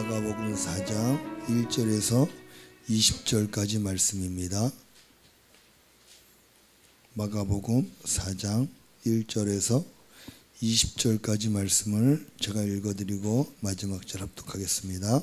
마가복음 4장 1절에서 20절까지 말씀입니다. 마가복음 4장 1절에서 20절까지 말씀을 제가 읽어드리고 마지막 절 합독하겠습니다.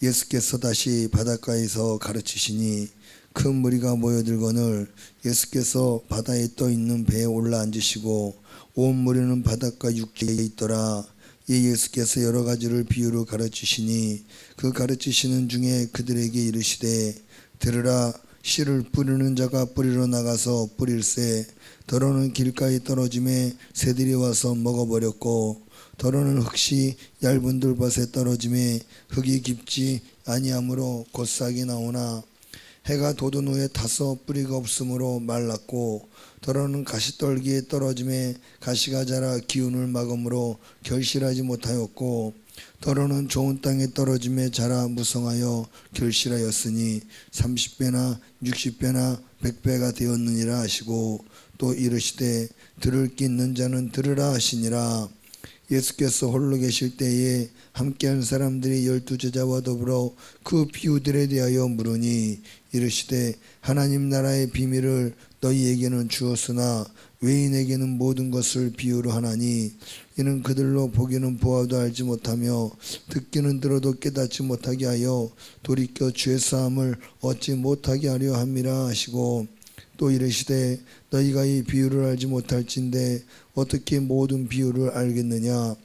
예수께서 다시 바닷가에서 가르치시니 큰 무리가 모여들거늘 예수께서 바다에 떠 있는 배에 올라 앉으시고 온 무리는 바닷가 육지에 있더라. 예수께서 여러 가지를 비유로 가르치시니 그 가르치시는 중에 그들에게 이르시되 들으라. 씨를 뿌리는 자가 뿌리러 나가서 뿌릴새 더러는 길가에 떨어짐에 새들이 와서 먹어버렸고 더러는 흙이 얇은 돌밭에 떨어짐에 흙이 깊지 아니하므로 곧 싹이 나오나 해가 돋은 후에 타서 뿌리가 없으므로 말랐고 더러는 가시떨기에 떨어짐에 가시가 자라 기운을 막음으로 결실하지 못하였고 더러는 좋은 땅에 떨어짐에 자라 무성하여 결실하였으니 30배나 60배나 100배가 되었느니라 하시고 또 이르시되 들을 귀 있는 자는 들으라 하시니라. 예수께서 홀로 계실 때에 함께한 사람들이 12제자와 더불어 그 비유들에 대하여 물으니 이르시되 하나님 나라의 비밀을 너희에게는 주었으나 외인에게는 모든 것을 비유로 하나니 이는 그들로 보기는 보아도 알지 못하며 듣기는 들어도 깨닫지 못하게 하여 돌이켜 죄사함을 얻지 못하게 하려 함이라 하시고 또 이르시되 너희가 이 비유를 알지 못할진대 어떻게 모든 비유를 알겠느냐.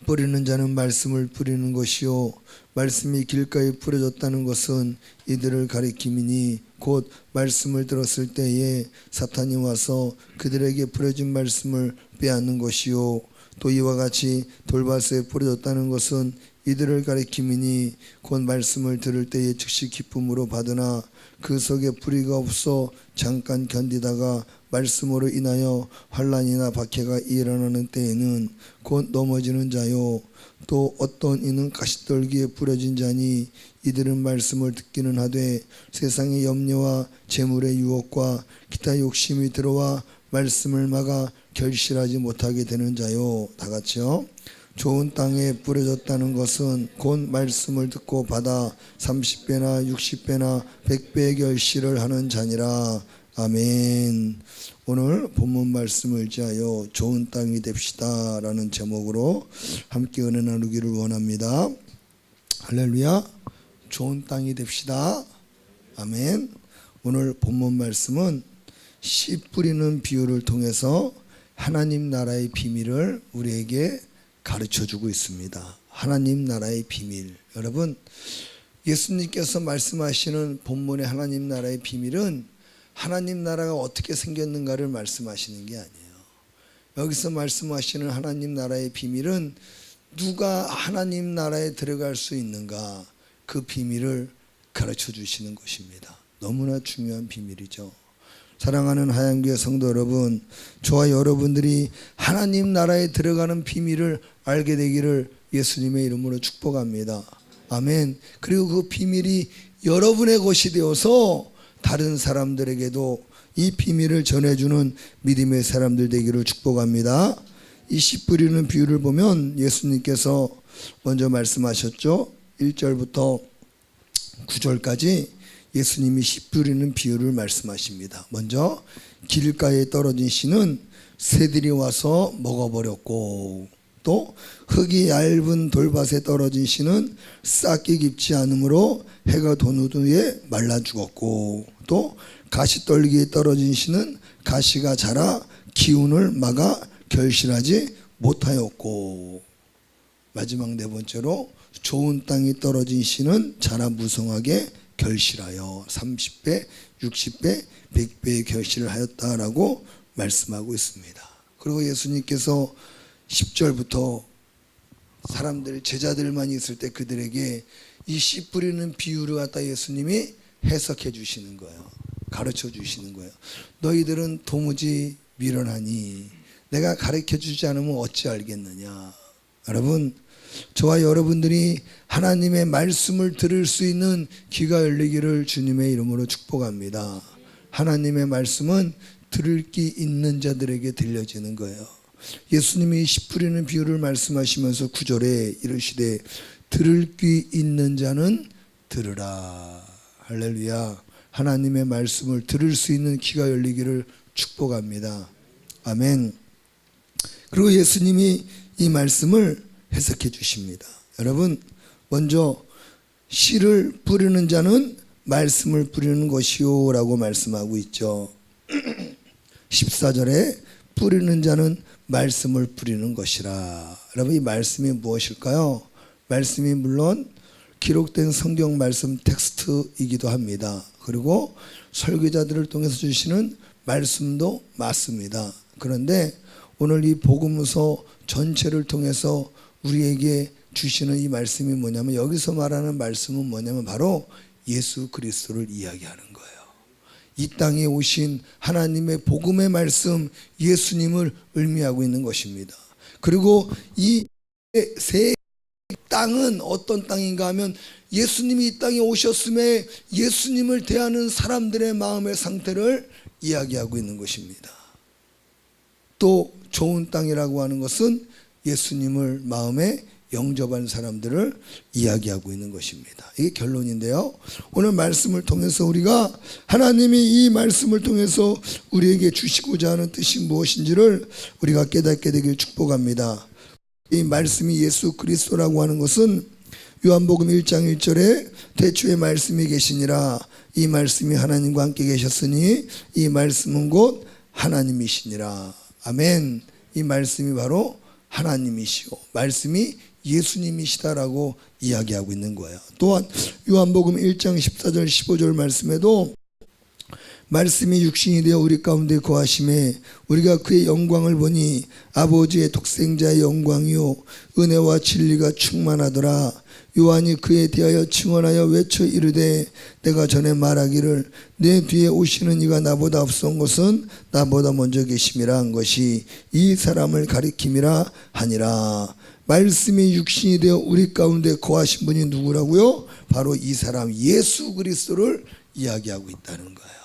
뿌리는 자는 말씀을 뿌리는 것이요 말씀이 길가에 뿌려졌다는 것은 이들을 가리킴이니 곧 말씀을 들었을 때에 사탄이 와서 그들에게 뿌려진 말씀을 빼앗는 것이요 또 이와 같이 돌밭에 뿌려졌다는 것은 이들을 가리킴이니 곧 말씀을 들을 때에 즉시 기쁨으로 받으나 그 속에 뿌리가 없어 잠깐 견디다가 말씀으로 인하여 환난이나 박해가 일어나는 때에는 곧 넘어지는 자요 또 어떤 이는 가시떨기에 뿌려진 자니 이들은 말씀을 듣기는 하되 세상의 염려와 재물의 유혹과 기타 욕심이 들어와 말씀을 막아 결실하지 못하게 되는 자요. 다 같이요. 좋은 땅에 뿌려졌다는 것은 곧 말씀을 듣고 받아 30배나 60배나 100배의 결실을 하는 자니라. 아멘. 오늘 본문 말씀을 의지하여 좋은 땅이 됩시다 라는 제목으로 함께 은혜 나누기를 원합니다. 할렐루야. 좋은 땅이 됩시다. 아멘. 오늘 본문 말씀은 씨 뿌리는 비유를 통해서 하나님 나라의 비밀을 우리에게 가르쳐주고 있습니다. 하나님 나라의 비밀. 여러분, 예수님께서 말씀하시는 본문의 하나님 나라의 비밀은 하나님 나라가 어떻게 생겼는가를 말씀하시는 게 아니에요. 여기서 말씀하시는 하나님 나라의 비밀은 누가 하나님 나라에 들어갈 수 있는가, 그 비밀을 가르쳐 주시는 것입니다. 너무나 중요한 비밀이죠. 사랑하는 하얀교회 성도 여러분, 저와 여러분들이 하나님 나라에 들어가는 비밀을 알게 되기를 예수님의 이름으로 축복합니다. 아멘. 그리고 그 비밀이 여러분의 것이 되어서 다른 사람들에게도 이 비밀을 전해주는 믿음의 사람들 되기를 축복합니다. 이 씨 뿌리는 비유를 보면 예수님께서 먼저 말씀하셨죠. 1절부터 9절까지 예수님이 씨 뿌리는 비유를 말씀하십니다. 먼저 길가에 떨어진 씨는 새들이 와서 먹어버렸고, 또 흙이 얇은 돌밭에 떨어진 씨는 싹이 깊지 않으므로 해가 돋는 후에 말라 죽었고, 또 가시떨기에 떨어진 씨는 가시가 자라 기운을 막아 결실하지 못하였고, 마지막 네 번째로 좋은 땅이 떨어진 씨는 자라 무성하게 결실하여 30배, 60배, 100배의 결실을 하였다라고 말씀하고 있습니다. 그리고 예수님께서 10절부터 사람들, 제자들만 있을 때 그들에게 이 씨 뿌리는 비유를 갖다 예수님이 해석해 주시는 거예요. 가르쳐 주시는 거예요. 너희들은 도무지 미련하니 내가 가르쳐 주지 않으면 어찌 알겠느냐. 여러분, 저와 여러분들이 하나님의 말씀을 들을 수 있는 귀가 열리기를 주님의 이름으로 축복합니다. 하나님의 말씀은 들을 귀 있는 자들에게 들려지는 거예요. 예수님이 씨 뿌리는 비유를 말씀하시면서 9절에 이르시되 들을 귀 있는 자는 들으라. 할렐루야. 하나님의 말씀을 들을 수 있는 귀가 열리기를 축복합니다. 아멘. 그리고 예수님이 이 말씀을 해석해 주십니다. 여러분, 먼저 씨를 뿌리는 자는 말씀을 뿌리는 것이요 라고 말씀하고 있죠. 14절에 뿌리는 자는 말씀을 뿌리는 것이라. 여러분, 이 말씀이 무엇일까요? 말씀이 물론 기록된 성경 말씀 텍스트이기도 합니다. 그리고 설교자들을 통해서 주시는 말씀도 맞습니다. 그런데 오늘 이 복음서 전체를 통해서 우리에게 주시는 이 말씀이 뭐냐면, 여기서 말하는 말씀은 뭐냐면 바로 예수 그리스도를 이야기하는 거예요. 이 땅에 오신 하나님의 복음의 말씀, 예수님을 의미하고 있는 것입니다. 그리고 이 세 땅은 어떤 땅인가 하면, 예수님이 이 땅에 오셨음에 예수님을 대하는 사람들의 마음의 상태를 이야기하고 있는 것입니다. 또 좋은 땅이라고 하는 것은 예수님을 마음에 영접한 사람들을 이야기하고 있는 것입니다. 이게 결론인데요. 오늘 말씀을 통해서 우리가 하나님이 이 말씀을 통해서 우리에게 주시고자 하는 뜻이 무엇인지를 우리가 깨닫게 되길 축복합니다. 이 말씀이 예수 그리스도라고 하는 것은 요한복음 1장 1절에 태초에 말씀이 계시니라. 이 말씀이 하나님과 함께 계셨으니 이 말씀은 곧 하나님이시니라. 아멘. 이 말씀이 바로 하나님이시오, 말씀이 예수님이시다라고 이야기하고 있는 거예요. 또한 요한복음 1장 14절 15절 말씀에도 말씀이 육신이 되어 우리 가운데 거하심에 우리가 그의 영광을 보니 아버지의 독생자의 영광이요 은혜와 진리가 충만하더라. 요한이 그에 대하여 증언하여 외쳐 이르되 내가 전에 말하기를 내 뒤에 오시는 이가 나보다 앞선 것은 나보다 먼저 계심이라 한 것이 이 사람을 가리킴이라 하니라. 말씀이 육신이 되어 우리 가운데 거하신 분이 누구라고요? 바로 이 사람 예수 그리스도를 이야기하고 있다는 거예요.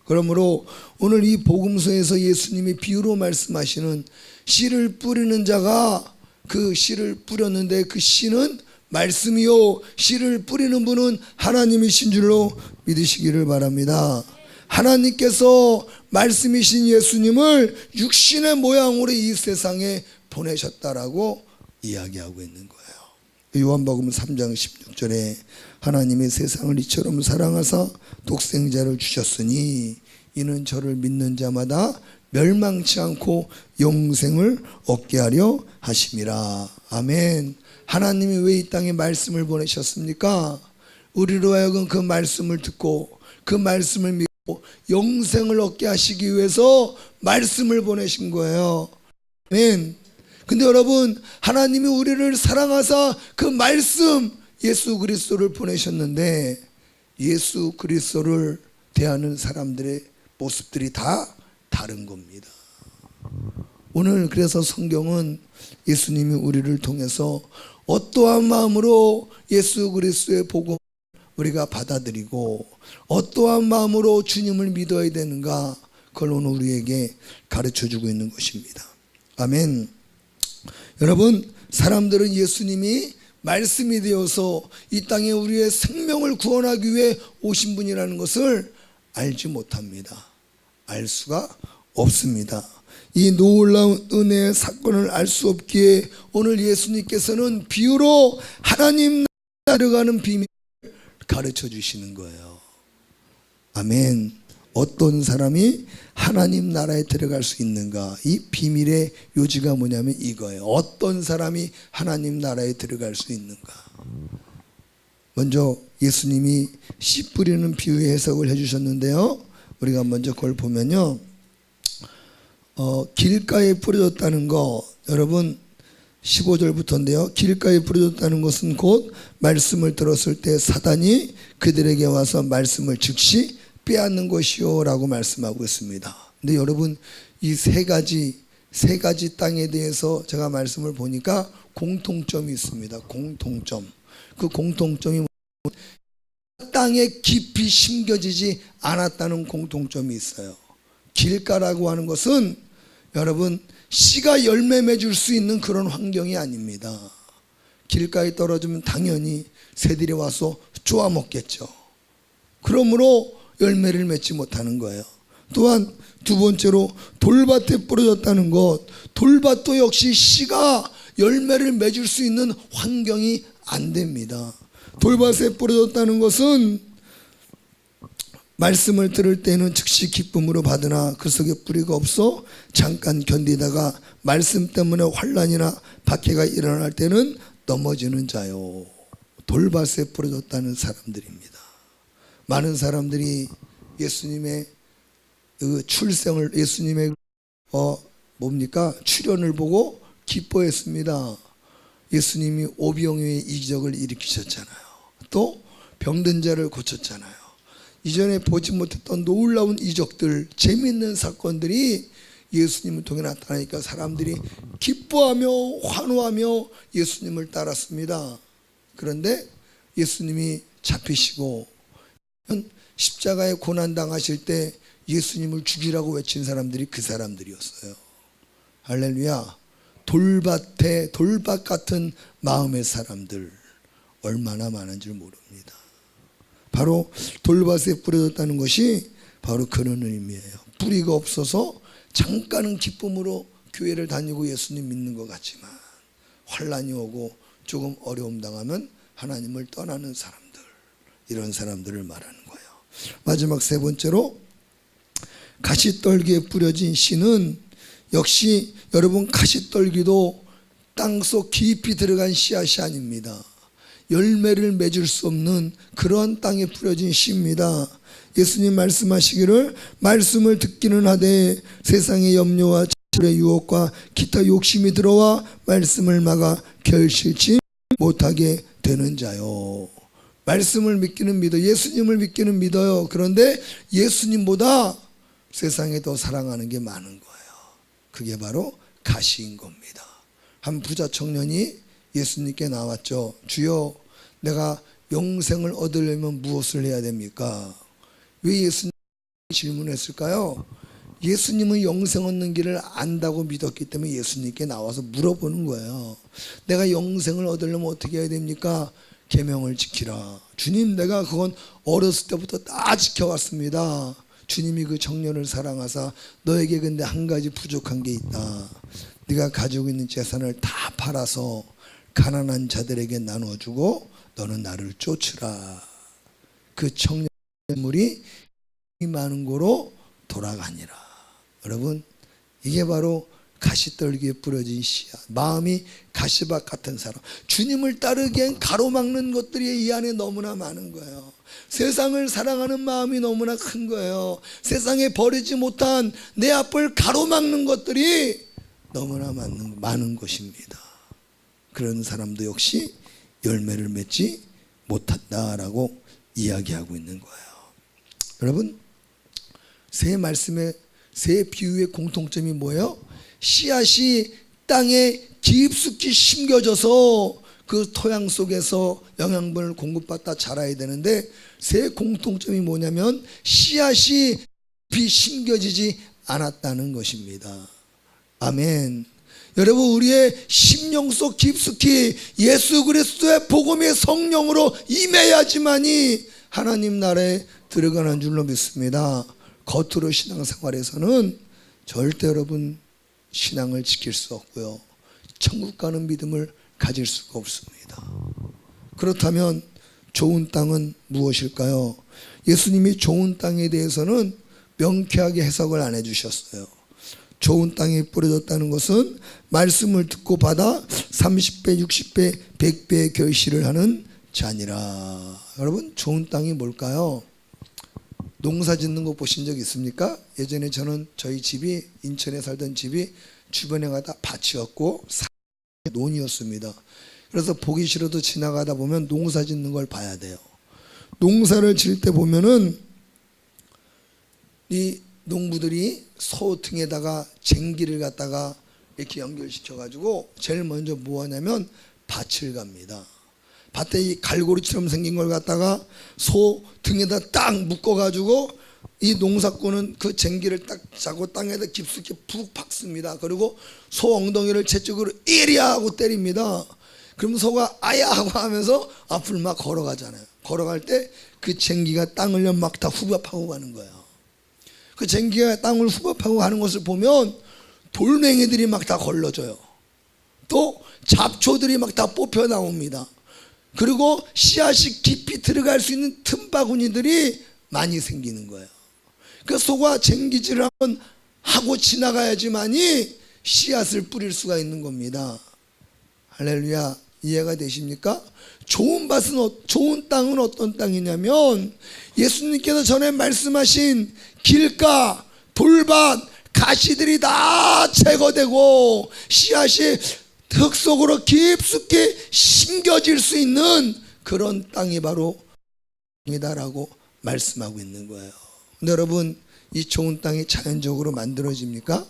그러므로 오늘 이 복음서에서 예수님이 비유로 말씀하시는 씨를 뿌리는 자가 그 씨를 뿌렸는데 그 씨는 말씀이요, 씨를 뿌리는 분은 하나님이신 줄로 믿으시기를 바랍니다. 하나님께서 말씀이신 예수님을 육신의 모양으로 이 세상에 보내셨다라고 이야기하고 있는 거예요. 요한복음 3장 16절에 하나님이 세상을 이처럼 사랑하사 독생자를 주셨으니 이는 저를 믿는 자마다 멸망치 않고 영생을 얻게 하려 하심이라. 아멘. 하나님이 왜 이 땅에 말씀을 보내셨습니까? 우리로 하여금 그 말씀을 듣고 그 말씀을 믿고 영생을 얻게 하시기 위해서 말씀을 보내신 거예요. 아멘. 근데 여러분, 하나님이 우리를 사랑하사 그 말씀 예수 그리스도를 보내셨는데 예수 그리스도를 대하는 사람들의 모습들이 다 다른 겁니다. 오늘 그래서 성경은 예수님이 우리를 통해서 어떠한 마음으로 예수 그리스도의 복음을 우리가 받아들이고 어떠한 마음으로 주님을 믿어야 되는가, 그걸 오늘 우리에게 가르쳐주고 있는 것입니다. 아멘. 여러분, 사람들은 예수님이 말씀이 되어서 이 땅에 우리의 생명을 구원하기 위해 오신 분이라는 것을 알지 못합니다. 알 수가 없습니다. 이 놀라운 은혜의 사건을 알 수 없기에 오늘 예수님께서는 비유로 하나님 나라에 들어가는 비밀을 가르쳐 주시는 거예요. 아멘. 어떤 사람이 하나님 나라에 들어갈 수 있는가? 이 비밀의 요지가 뭐냐면 이거예요. 어떤 사람이 하나님 나라에 들어갈 수 있는가? 먼저 예수님이 씨 뿌리는 비유의 해석을 해주셨는데요. 우리가 먼저 그걸 보면요. 길가에 뿌려졌다는 거, 여러분 15절부터인데요. 길가에 뿌려졌다는 것은 곧 말씀을 들었을 때 사단이 그들에게 와서 말씀을 즉시 빼앗는 것이요 라고 말씀하고 있습니다. 근데 여러분, 이 세 가지 땅에 대해서 제가 말씀을 보니까 공통점이 있습니다. 공통점. 그 공통점이 땅에 깊이 심겨지지 않았다는 공통점이 있어요. 길가라고 하는 것은 여러분, 씨가 열매 맺을 수 있는 그런 환경이 아닙니다. 길가에 떨어지면 당연히 새들이 와서 쪼아 먹겠죠. 그러므로 열매를 맺지 못하는 거예요. 또한 두 번째로 돌밭에 뿌려졌다는 것. 돌밭도 역시 씨가 열매를 맺을 수 있는 환경이 안 됩니다. 돌밭에 뿌려졌다는 것은 말씀을 들을 때는 즉시 기쁨으로 받으나 그 속에 뿌리가 없어 잠깐 견디다가 말씀 때문에 환난이나 박해가 일어날 때는 넘어지는 자요. 돌밭에 뿌려졌다는 사람들입니다. 많은 사람들이 예수님의 그 출생을, 예수님의 출현을 보고 기뻐했습니다. 예수님이 오병이어의 이적을 일으키셨잖아요. 또 병든 자를 고쳤잖아요. 이전에 보지 못했던 놀라운 이적들, 재미있는 사건들이 예수님을 통해 나타나니까 사람들이 기뻐하며 환호하며 예수님을 따랐습니다. 그런데 예수님이 잡히시고 십자가에 고난당하실 때 예수님을 죽이라고 외친 사람들이 그 사람들이었어요. 할렐루야. 돌밭 같은 마음의 사람들 얼마나 많은지 모릅니다. 바로 돌밭에 뿌려졌다는 것이 바로 그런 의미예요. 뿌리가 없어서 잠깐은 기쁨으로 교회를 다니고 예수님 믿는 것 같지만 환난이 오고 조금 어려움 당하면 하나님을 떠나는 사람들, 이런 사람들을 말하는 거예요. 마지막 세 번째로 가시떨기에 뿌려진 씨는 역시 여러분 가시떨기도 땅속 깊이 들어간 씨앗이 아닙니다. 열매를 맺을 수 없는 그러한 땅에 뿌려진 씨입니다. 예수님 말씀하시기를 말씀을 듣기는 하되 세상의 염려와 지출의 유혹과 기타 욕심이 들어와 말씀을 막아 결실치 못하게 되는 자요. 말씀을 믿기는 믿어, 예수님을 믿기는 믿어요. 그런데 예수님보다 세상에 더 사랑하는 게 많은 거예요. 그게 바로 가시인 겁니다. 한 부자 청년이 예수님께 나왔죠. 주여, 내가 영생을 얻으려면 무엇을 해야 됩니까? 왜 예수님 질문했을까요? 예수님은 영생 얻는 길을 안다고 믿었기 때문에 예수님께 나와서 물어보는 거예요. 내가 영생을 얻으려면 어떻게 해야 됩니까? 계명을 지키라. 주님, 내가 그건 어렸을 때부터 다 지켜왔습니다. 주님이 그 청년을 사랑하사 너에게 근데 한 가지 부족한 게 있다. 네가 가지고 있는 재산을 다 팔아서 가난한 자들에게 나눠주고 너는 나를 쫓으라. 그 청년물이 많은 고로 돌아가니라. 여러분, 이게 바로 가시떨기에 뿌려진 씨앗, 마음이 가시밭 같은 사람. 주님을 따르기엔 가로막는 것들이 이 안에 너무나 많은 거예요. 세상을 사랑하는 마음이 너무나 큰 거예요. 세상에 버리지 못한 내 앞을 가로막는 것들이 너무나 많은 것입니다. 그런 사람도 역시 열매를 맺지 못한다라고 이야기하고 있는 거예요. 여러분, 세 말씀의, 세 비유의 공통점이 뭐예요? 씨앗이 땅에 깊숙이 심겨져서 그 토양 속에서 영양분을 공급받다 자라야 되는데, 세 공통점이 뭐냐면 씨앗이 깊이 심겨지지 않았다는 것입니다. 아멘. 여러분, 우리의 심령 속 깊숙이 예수 그리스도의 복음의 성령으로 임해야지만이 하나님 나라에 들어가는 줄로 믿습니다. 겉으로 신앙생활에서는 절대 여러분 신앙을 지킬 수 없고요, 천국 가는 믿음을 가질 수가 없습니다. 그렇다면 좋은 땅은 무엇일까요? 예수님이 좋은 땅에 대해서는 명쾌하게 해석을 안 해주셨어요. 좋은 땅에 뿌려졌다는 것은 말씀을 듣고 받아 30배, 60배, 100배의 결실을 하는 자니라. 여러분, 좋은 땅이 뭘까요? 농사 짓는 거 보신 적 있습니까? 예전에 저는 저희 집이, 인천에 살던 집이 주변에 가다 밭이었고 논이었습니다. 그래서 보기 싫어도 지나가다 보면 농사 짓는 걸 봐야 돼요. 농사를 지을 때 보면은 이 농부들이 소 등에다가 쟁기를 갖다가 이렇게 연결시켜 가지고 제일 먼저 뭐 하냐면 밭을 갑니다. 밭에 이 갈고리처럼 생긴 걸 갖다가 소 등에다 딱 묶어 가지고 이 농사꾼은 그 쟁기를 딱 잡고 땅에다 깊숙이 푹 박습니다. 그리고 소 엉덩이를 채찍으로 이리야 하고 때립니다. 그럼 소가 아야 하고 하면서 앞을 막 걸어가잖아요. 걸어갈 때 그 쟁기가 땅을 막 다 후벼파고 가는 거예요. 그 쟁기가 땅을 후벼파고 가는 것을 보면 돌멩이들이 막 다 걸러져요. 또 잡초들이 막 다 뽑혀 나옵니다. 그리고 씨앗이 깊이 들어갈 수 있는 틈바구니들이 많이 생기는 거예요. 그 소가 쟁기질을 한번 하고 지나가야지만이 씨앗을 뿌릴 수가 있는 겁니다. 할렐루야, 이해가 되십니까? 좋은 땅은 어떤 땅이냐면 예수님께서 전에 말씀하신 길가, 돌밭, 가시들이 다 제거되고 씨앗이 흙 속으로 깊숙이 심겨질 수 있는 그런 땅이 바로 이다라고 말씀하고 있는 거예요. 근데 여러분, 이 좋은 땅이 자연적으로 만들어집니까?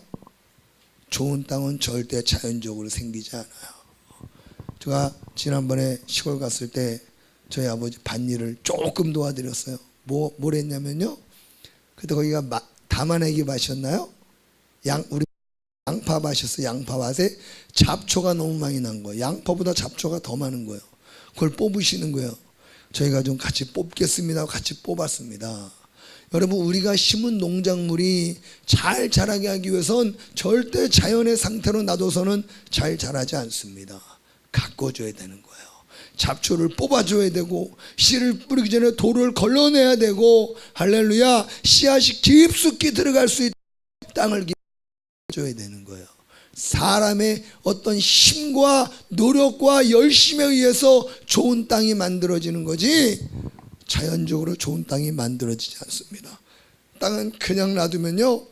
좋은 땅은 절대 자연적으로 생기지 않아요. 제가 지난번에 시골 갔을 때 저희 아버지 밭일을 조금 도와드렸어요. 뭘 했냐면요, 그때 거기가 담아내기 밭이었나요? 우리 양파밭이었어요. 양파밭에 잡초가 너무 많이 난 거예요. 양파보다 잡초가 더 많은 거예요. 그걸 뽑으시는 거예요. 저희가 좀 같이 뽑겠습니다. 같이 뽑았습니다. 여러분, 우리가 심은 농작물이 잘 자라게 하기 위해선 절대 자연의 상태로 놔둬서는 잘 자라지 않습니다. 가꿔줘야 되는 거예요. 잡초를 뽑아줘야 되고, 씨를 뿌리기 전에 돌을 걸러내야 되고, 할렐루야, 씨앗이 깊숙이 들어갈 수 있는 땅을 줘야 되는 거예요. 사람의 어떤 힘과 노력과 열심에 의해서 좋은 땅이 만들어지는 거지 자연적으로 좋은 땅이 만들어지지 않습니다. 땅은 그냥 놔두면요,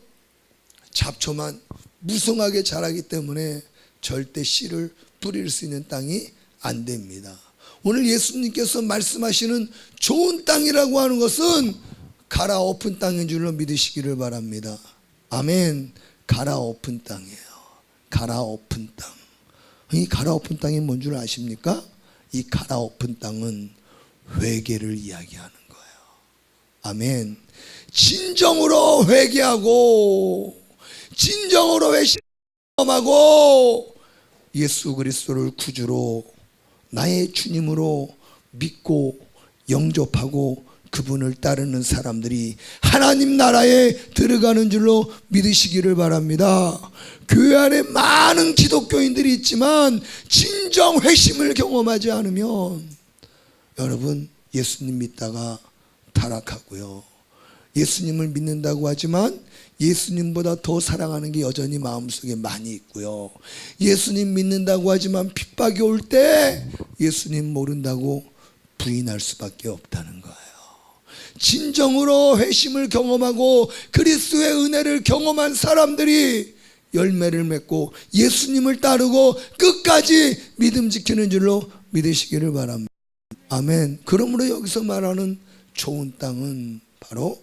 잡초만 무성하게 자라기 때문에 절대 씨를 뿌릴 수 있는 땅이 안 됩니다. 오늘 예수님께서 말씀하시는 좋은 땅이라고 하는 것은 갈아엎은 땅인 줄로 믿으시기를 바랍니다. 아멘. 갈아엎은 땅이에요. 갈아엎은 땅. 이 갈아엎은 땅이 뭔 줄 아십니까? 이 갈아엎은 땅은 회개를 이야기하는 거예요. 아멘. 진정으로 회개하고 진정으로 회심하고 예수 그리스도를 구주로 나의 주님으로 믿고 영접하고 그분을 따르는 사람들이 하나님 나라에 들어가는 줄로 믿으시기를 바랍니다. 교회 안에 많은 기독교인들이 있지만 진정 회심을 경험하지 않으면 여러분, 예수님 믿다가 타락하고요, 예수님을 믿는다고 하지만 예수님보다 더 사랑하는 게 여전히 마음속에 많이 있고요, 예수님 믿는다고 하지만 핍박이 올 때 예수님 모른다고 부인할 수밖에 없다는 거예요. 진정으로 회심을 경험하고 그리스도의 은혜를 경험한 사람들이 열매를 맺고 예수님을 따르고 끝까지 믿음 지키는 줄로 믿으시기를 바랍니다. 아멘. 그러므로 여기서 말하는 좋은 땅은 바로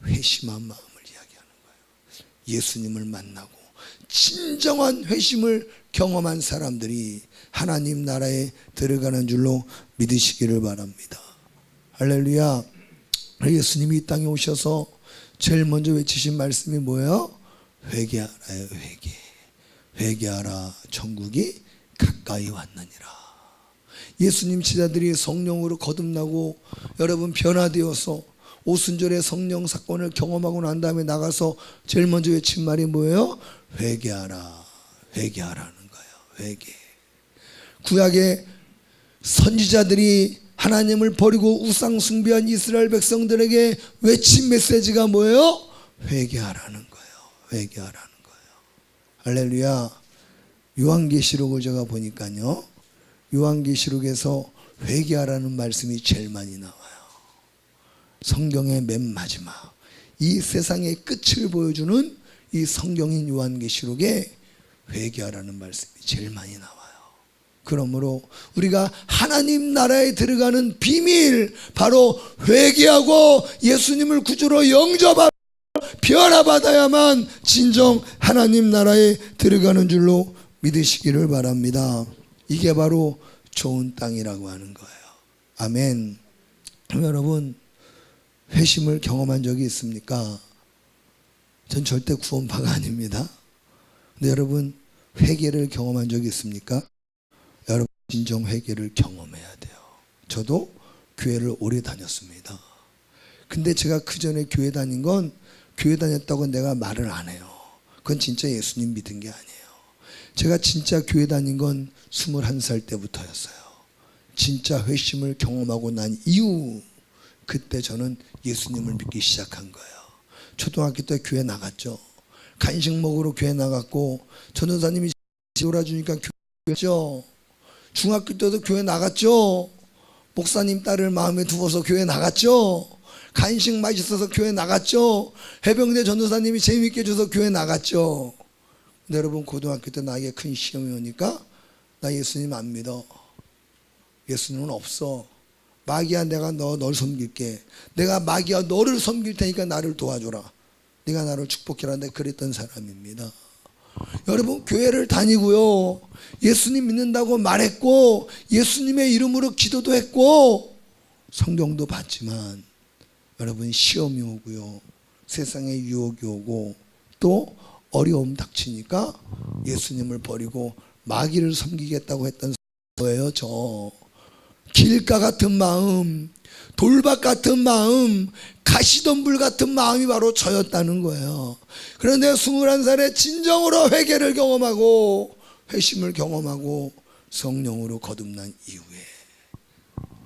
회심한 마음을 이야기하는 거예요. 예수님을 만나고 진정한 회심을 경험한 사람들이 하나님 나라에 들어가는 줄로 믿으시기를 바랍니다. 할렐루야. 예수님이 이 땅에 오셔서 제일 먼저 외치신 말씀이 뭐예요? 회개하라요. 회개하라, 천국이 가까이 왔느니라. 예수님 제자들이 성령으로 거듭나고 여러분 변화되어서 오순절의 성령 사건을 경험하고 난 다음에 나가서 제일 먼저 외친 말이 뭐예요? 회개하라. 회개하라는 거예요. 회개. 구약의 선지자들이 하나님을 버리고 우상 숭배한 이스라엘 백성들에게 외친 메시지가 뭐예요? 회개하라는 거예요. 회개하라는 거예요. 할렐루야. 요한계시록을 제가 보니까요, 요한계시록에서 회개하라는 말씀이 제일 많이 나와요. 성경의 맨 마지막, 이 세상의 끝을 보여주는 이 성경인 요한계시록에 회개하라는 말씀이 제일 많이 나와요. 그러므로 우리가 하나님 나라에 들어가는 비밀, 바로 회개하고 예수님을 구주로 영접하고 변화받아야만 진정 하나님 나라에 들어가는 줄로 믿으시기를 바랍니다. 이게 바로 좋은 땅이라고 하는 거예요. 아멘. 그럼 여러분, 회심을 경험한 적이 있습니까? 전 절대 구원파가 아닙니다. 근데 여러분, 회개를 경험한 적이 있습니까? 여러분, 진정 회개를 경험해야 돼요. 저도 교회를 오래 다녔습니다. 근데 제가 그 전에 교회 다닌 건 교회 다녔다고 내가 말을 안 해요. 그건 진짜 예수님 믿은 게 아니에요. 제가 진짜 교회 다닌 건 21살 때부터였어요. 진짜 회심을 경험하고 난 이후 그때 저는 예수님을 믿기 시작한 거예요. 초등학교 때 교회 나갔죠. 간식 먹으러 교회 나갔고 전도사님이 놀아주니까 교회 갔죠. 중학교 때도 교회 나갔죠. 목사님 딸을 마음에 두어서 교회 나갔죠. 간식 맛있어서 교회 나갔죠. 해병대 전도사님이 재미있게 줘서 교회 나갔죠. 근데 여러분 고등학교 때 나에게 큰 시험이 오니까 나 예수님 안 믿어. 예수님은 없어. 마귀야 내가 널 섬길게. 내가 마귀야 너를 섬길 테니까 나를 도와줘라. 네가 나를 축복해라. 내가 그랬던 사람입니다. 여러분 교회를 다니고요. 예수님 믿는다고 말했고 예수님의 이름으로 기도도 했고 성경도 봤지만 여러분 시험이 오고요. 세상에 유혹이 오고 또 어려움 닥치니까 예수님을 버리고 마귀를 섬기겠다고 했던 거예요. 저 길가 같은 마음, 돌밭 같은 마음, 가시덤불 같은 마음이 바로 저였다는 거예요. 그런데 21살에 진정으로 회개를 경험하고 회심을 경험하고 성령으로 거듭난 이후에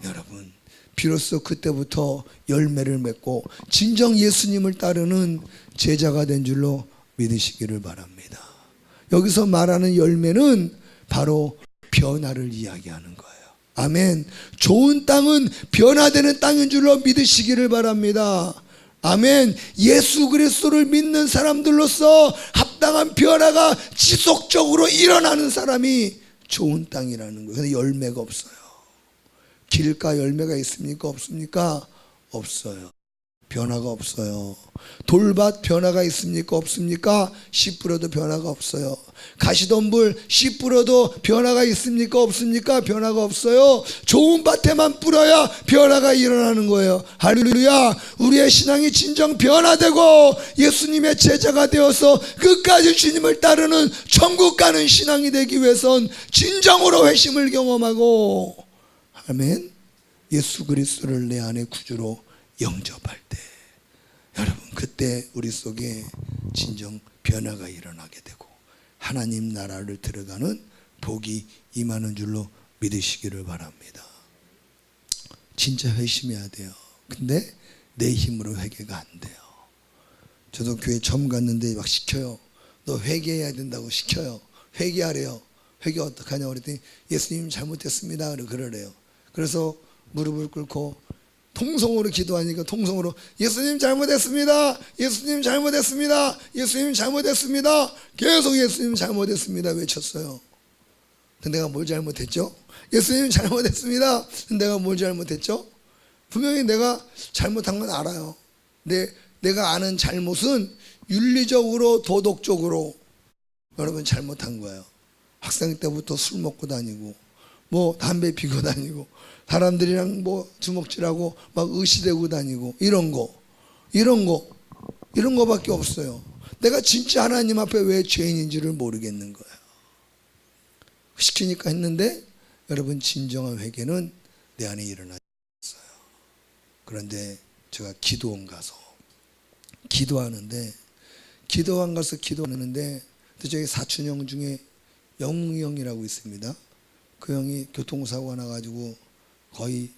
여러분 비로소 그때부터 열매를 맺고 진정 예수님을 따르는 제자가 된 줄로 믿으시기를 바랍니다. 여기서 말하는 열매는 바로 변화를 이야기하는 거예요. 아멘. 좋은 땅은 변화되는 땅인 줄로 믿으시기를 바랍니다. 아멘. 예수 그리스도를 믿는 사람들로서 합당한 변화가 지속적으로 일어나는 사람이 좋은 땅이라는 거예요. 근데 열매가 없어요. 길가 열매가 있습니까? 없습니까? 없어요. 변화가 없어요. 돌밭 변화가 있습니까? 없습니까? 씨 뿌려도 변화가 없어요. 가시덤불 씨 뿌려도 변화가 있습니까? 없습니까? 변화가 없어요. 좋은 밭에만 뿌려야 변화가 일어나는 거예요. 할렐루야. 우리의 신앙이 진정 변화되고 예수님의 제자가 되어서 끝까지 주님을 따르는 천국 가는 신앙이 되기 위해선 진정으로 회심을 경험하고 아멘. 예수 그리스도를 내 안에 구주로 영접할 때 여러분 그때 우리 속에 진정 변화가 일어나게 되고 하나님 나라를 들어가는 복이 임하는 줄로 믿으시기를 바랍니다. 진짜 회심해야 돼요. 근데 내 힘으로 회개가 안 돼요. 저도 교회 처음 갔는데 막 시켜요. 너 회개해야 된다고 시켜요. 회개하래요. 회개 어떡하냐고 그랬더니 예수님 잘못했습니다 그러래요. 그래서 무릎을 꿇고 통성으로 기도하니까 통성으로 예수님 잘못했습니다. 예수님 잘못했습니다. 예수님 잘못했습니다. 계속 예수님 잘못했습니다 외쳤어요. 근데 내가 뭘 잘못했죠? 예수님 잘못했습니다. 근데 내가 뭘 잘못했죠? 분명히 내가 잘못한 건 알아요. 내가 아는 잘못은 윤리적으로 도덕적으로 여러분 잘못한 거예요. 학생 때부터 술 먹고 다니고 뭐 담배 피고 다니고 사람들이랑 뭐 주먹질하고 막 의시대고 다니고 이런 거밖에 없어요. 내가 진짜 하나님 앞에 왜 죄인인지를 모르겠는 거예요. 시키니까 했는데 여러분 진정한 회개는 내 안에 일어나지 않았어요. 그런데 제가 기도원 가서 기도하는데 기도원 가서 기도하는데 저희 사촌 형 중에 영웅이 형이라고 있습니다. 그 형이 교통사고가 나가지고 거의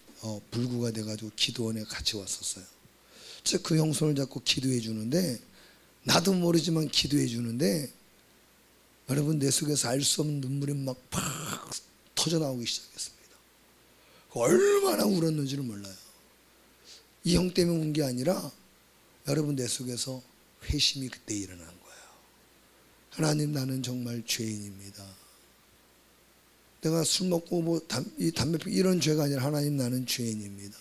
불구가 돼가지고 기도원에 같이 왔었어요. 제가 그 형 손을 잡고 기도해 주는데 나도 모르지만 기도해 주는데 여러분 내 속에서 알 수 없는 눈물이 막 팍 터져 나오기 시작했습니다. 얼마나 울었는지를 몰라요. 이 형 때문에 운 게 아니라 여러분 내 속에서 회심이 그때 일어난 거예요. 하나님 나는 정말 죄인입니다. 내가 술 먹고 뭐 담배 피고 이런 죄가 아니라 하나님 나는 죄인입니다.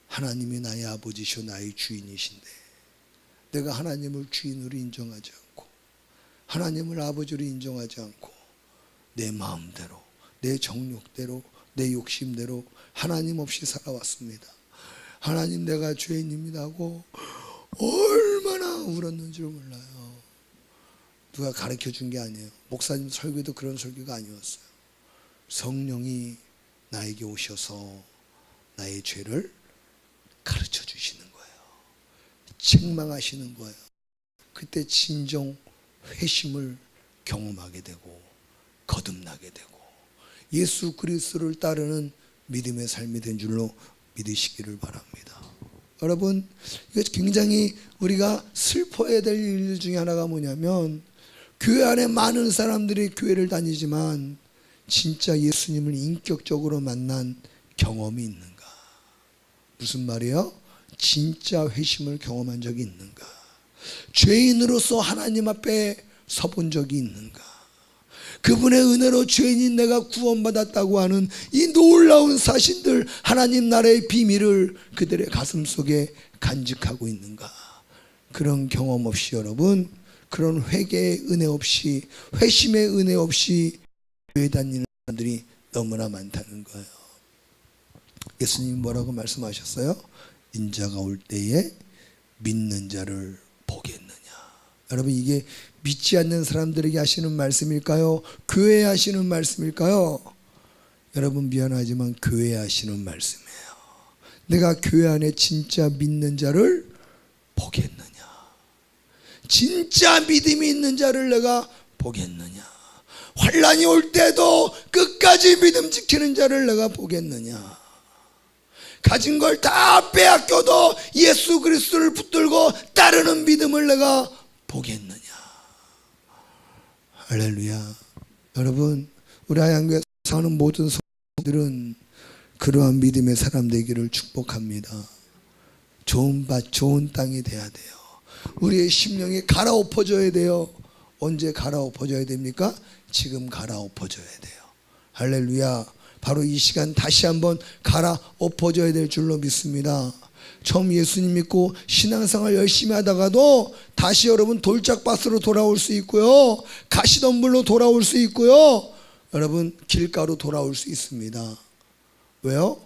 하나님이 나의 아버지시오 나의 주인이신데 내가 하나님을 주인으로 인정하지 않고 하나님을 아버지로 인정하지 않고 내 마음대로 내 정욕대로 내 욕심대로 하나님 없이 살아왔습니다. 하나님 내가 죄인입니다 하고 얼마나 울었는지를 몰라요. 누가 가르쳐 준 게 아니에요. 목사님 설교도 그런 설교가 아니었어요. 성령이 나에게 오셔서 나의 죄를 가르쳐 주시는 거예요. 책망하시는 거예요. 그때 진정 회심을 경험하게 되고 거듭나게 되고 예수 그리스도를 따르는 믿음의 삶이 된 줄로 믿으시기를 바랍니다. 여러분, 이거 굉장히 우리가 슬퍼해야 될 일 중에 하나가 뭐냐면, 교회 안에 많은 사람들이 교회를 다니지만 진짜 예수님을 인격적으로 만난 경험이 있는가? 무슨 말이에요? 진짜 회심을 경험한 적이 있는가? 죄인으로서 하나님 앞에 서본 적이 있는가? 그분의 은혜로 죄인인 내가 구원받았다고 하는 이 놀라운 사실들, 하나님 나라의 비밀을 그들의 가슴 속에 간직하고 있는가? 그런 경험 없이 여러분, 그런 회개의 은혜 없이, 회심의 은혜 없이 교회 다니는 사람들이 너무나 많다는 거예요. 예수님이 뭐라고 말씀하셨어요? 인자가 올 때에 믿는 자를 보겠느냐. 여러분, 이게 믿지 않는 사람들에게 하시는 말씀일까요? 교회에 하시는 말씀일까요? 여러분, 미안하지만 교회에 하시는 말씀이에요. 내가 교회 안에 진짜 믿는 자를 보겠느냐. 진짜 믿음이 있는 자를 내가 보겠느냐. 환난이 올 때도 끝까지 믿음 지키는 자를 내가 보겠느냐. 가진 걸 다 빼앗겨도 예수 그리스도를 붙들고 따르는 믿음을 내가 보겠느냐. 할렐루야. 여러분, 우리 하얀교회 사는 모든 성도들은 그러한 믿음의 사람 되기를 축복합니다. 좋은 밭, 좋은 땅이 돼야 돼요. 우리의 심령이 갈아엎어져야 돼요. 언제 갈아엎어져야 됩니까? 지금 갈아엎어져야 돼요. 할렐루야. 바로 이 시간 다시 한번 갈아엎어져야 될 줄로 믿습니다. 처음 예수님 믿고 신앙생활 열심히 하다가도 다시 여러분 돌짝밭으로 돌아올 수 있고요, 가시덤불로 돌아올 수 있고요, 여러분 길가로 돌아올 수 있습니다. 왜요?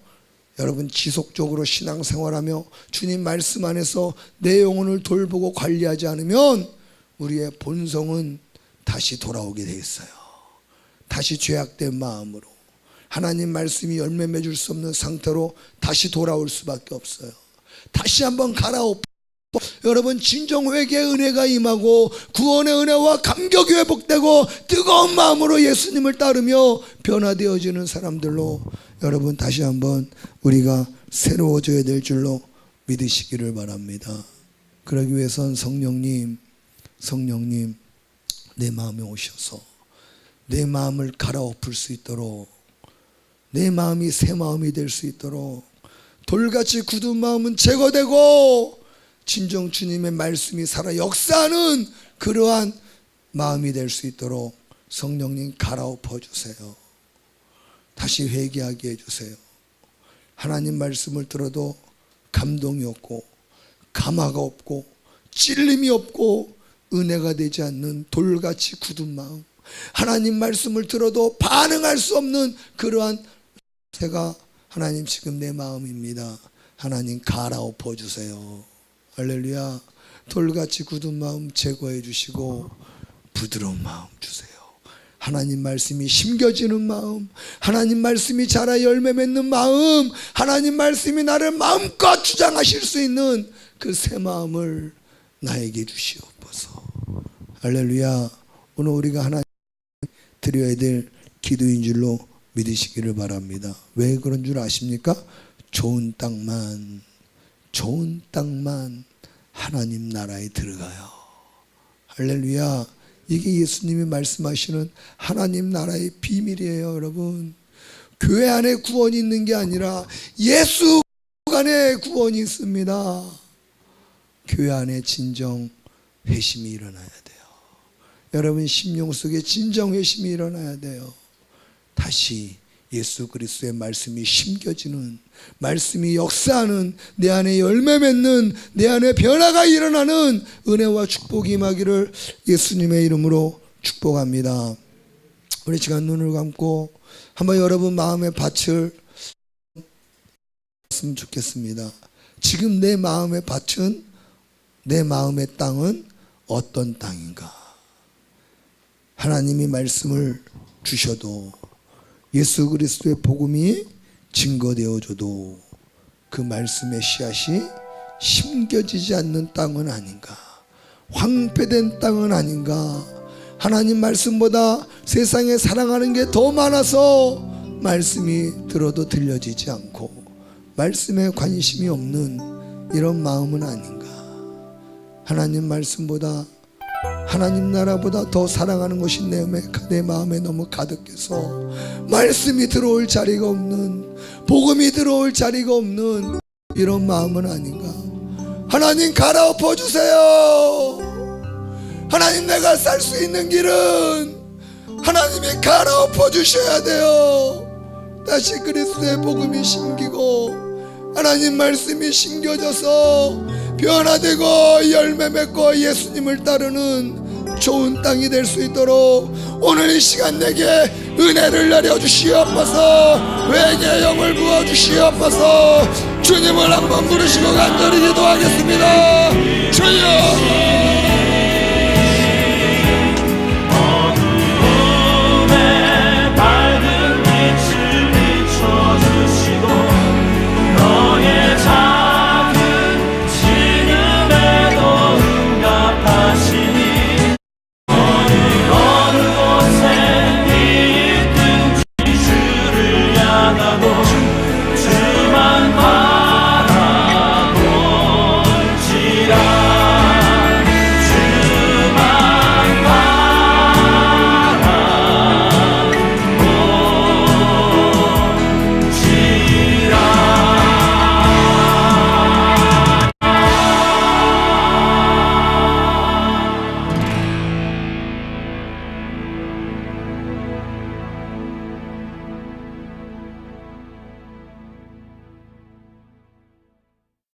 여러분 지속적으로 신앙생활하며 주님 말씀 안에서 내 영혼을 돌보고 관리하지 않으면 우리의 본성은 다시 돌아오게 돼 있어요. 다시 죄악된 마음으로 하나님 말씀이 열매 맺을 수 없는 상태로 다시 돌아올 수밖에 없어요. 다시 한번 갈아엎고 여러분 진정 회개의 은혜가 임하고 구원의 은혜와 감격이 회복되고 뜨거운 마음으로 예수님을 따르며 변화되어지는 사람들로 여러분 다시 한번 우리가 새로워져야 될 줄로 믿으시기를 바랍니다. 그러기 위해선 성령님 내 마음에 오셔서 내 마음을 갈아엎을 수 있도록, 내 마음이 새 마음이 될 수 있도록, 돌같이 굳은 마음은 제거되고 진정 주님의 말씀이 살아 역사하는 그러한 마음이 될 수 있도록 성령님 갈아엎어 주세요. 다시 회개하게 해주세요. 하나님 말씀을 들어도 감동이 없고 감화가 없고 찔림이 없고 은혜가 되지 않는 돌같이 굳은 마음, 하나님 말씀을 들어도 반응할 수 없는 그러한 제가 하나님 지금 내 마음입니다. 하나님 갈아엎어 주세요. 할렐루야. 돌같이 굳은 마음 제거해 주시고 부드러운 마음 주세요. 하나님 말씀이 심겨지는 마음, 하나님 말씀이 자라 열매 맺는 마음, 하나님 말씀이 나를 마음껏 주장하실 수 있는 그 새 마음을 나에게 주시옵소서. 할렐루야. 오늘 우리가 하나님 드려야 될 기도인 줄로 믿으시기를 바랍니다. 왜 그런 줄 아십니까? 좋은 땅만 하나님 나라에 들어가요. 할렐루야. 이게 예수님이 말씀하시는 하나님 나라의 비밀이에요. 여러분, 교회 안에 구원이 있는 게 아니라 예수 안에 구원이 있습니다. 교회 안에 진정 회심이 일어나야 돼요. 여러분 심령 속에 진정 회심이 일어나야 돼요. 다시 예수 그리스도의 말씀이 심겨지는, 말씀이 역사하는, 내 안에 열매 맺는, 내 안에 변화가 일어나는 은혜와 축복이 임하기를 예수님의 이름으로 축복합니다. 우리 시간 눈을 감고 한번 여러분 마음의 밭을 했으면 좋겠습니다. 지금 내 마음의 밭은, 내 마음의 땅은 어떤 땅인가? 하나님이 말씀을 주셔도 예수 그리스도의 복음이 증거되어져도 그 말씀의 씨앗이 심겨지지 않는 땅은 아닌가, 황폐된 땅은 아닌가. 하나님 말씀보다 세상에 사랑하는 게 더 많아서 말씀이 들어도 들려지지 않고 말씀에 관심이 없는 이런 마음은 아닌가. 하나님 말씀보다, 하나님 나라보다 더 사랑하는 것이 내 마음에 너무 가득해서 말씀이 들어올 자리가 없는, 복음이 들어올 자리가 없는 이런 마음은 아닌가. 하나님 갈아엎어 주세요. 하나님, 내가 살 수 있는 길은 하나님이 갈아엎어 주셔야 돼요. 다시 그리스도의 복음이 심기고 하나님 말씀이 심겨져서 변화되고 열매 맺고 예수님을 따르는 좋은 땅이 될 수 있도록 오늘 이 시간 내게 은혜를 내려주시옵소서. 회개의 영을 부어주시옵소서. 주님을 한번 부르시고 간절히 기도하겠습니다. 주여.